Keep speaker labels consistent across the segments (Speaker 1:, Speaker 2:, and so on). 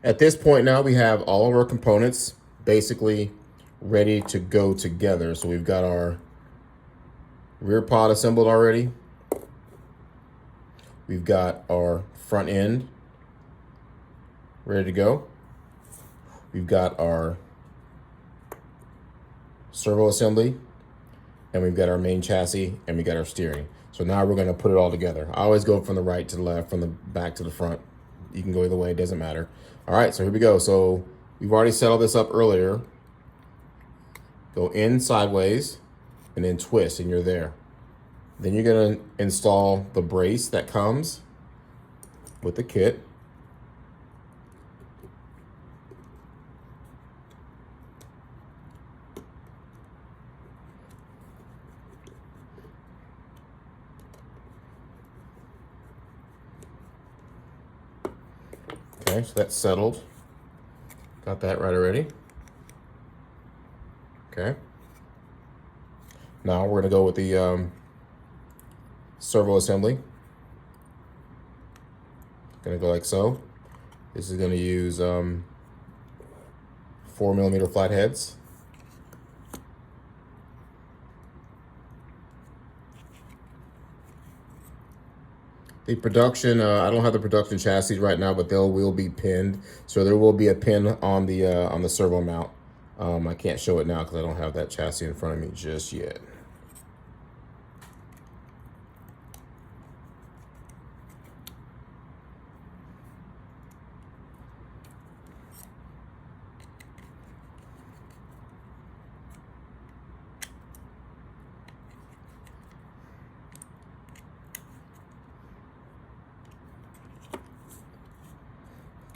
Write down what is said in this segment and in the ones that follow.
Speaker 1: At this point now, we have all of our components basically ready to go together. So we've got our rear pod assembled already. We've got our front end ready to go. We've got our servo assembly, and we've got our main chassis, and we got our steering. So now we're going to put it all together. I always go from the right to the left, from the back to the front. You can go either way, it doesn't matter. All right, so here we go. So we've already set all this up earlier. Go in sideways and then twist, and you're there. Then you're going to install the brace that comes with the kit. Okay, so that's settled. Got that right already. Okay. Now we're gonna go with the servo assembly. Gonna go like so. This is gonna use 4mm flat heads. The production, I don't have the production chassis right now, but they will be pinned. So there will be a pin on the servo mount. I can't show it now because I don't have that chassis in front of me just yet.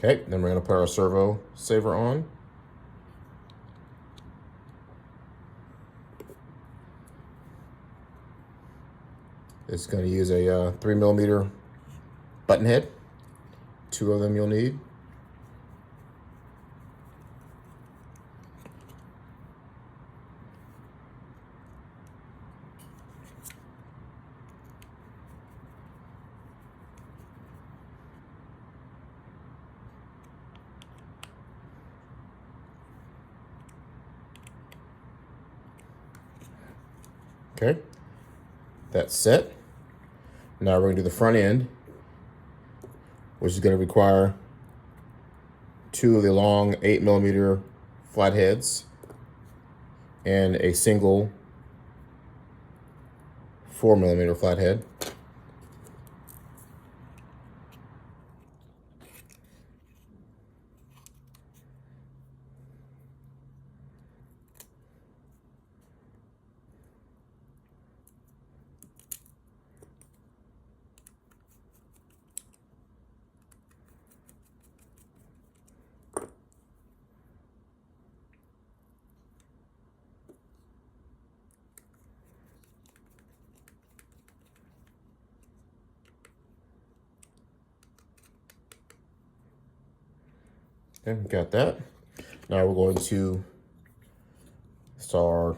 Speaker 1: Okay, then we're gonna put our servo saver on. It's gonna use a 3mm button head. 2 of them you'll need. Okay, that's set. Now we're gonna do the front end, which is gonna require 2 of the long 8mm flat heads and a single 4mm flat head. Okay, got that. Now we're going to install our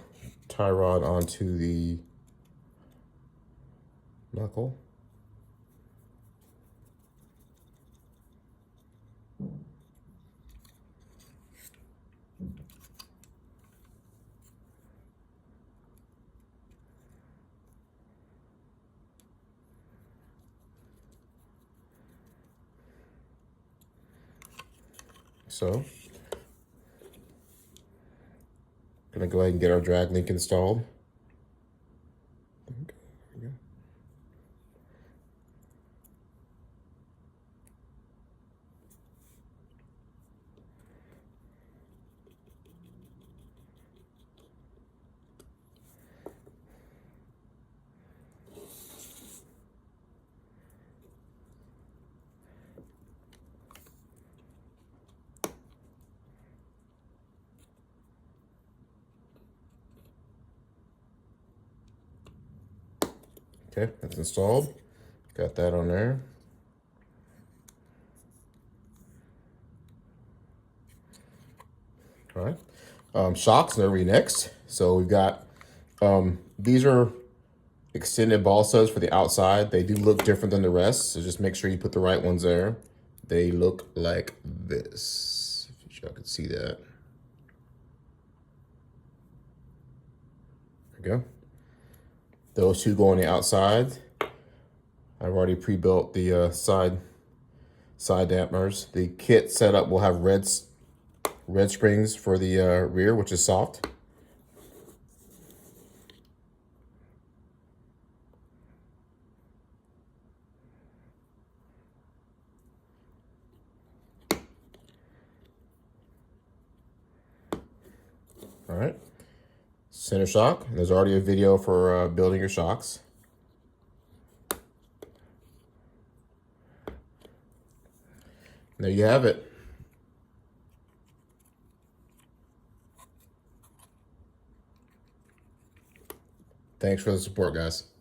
Speaker 1: tie rod onto the knuckle. So, gonna go ahead and get our drag link installed. Okay, that's installed. Got that on there. All right. Shocks are we next. So we've got, these are extended ball studs for the outside. They do look different than the rest, so just make sure you put the right ones there. They look like this. If y'all can see that. There we go. Those two go on the outside. I've already pre-built the side dampers. The kit setup will have red springs for the rear, which is soft. All right. Center shock. There's already a video for building your shocks. There you have it. Thanks for the support, guys.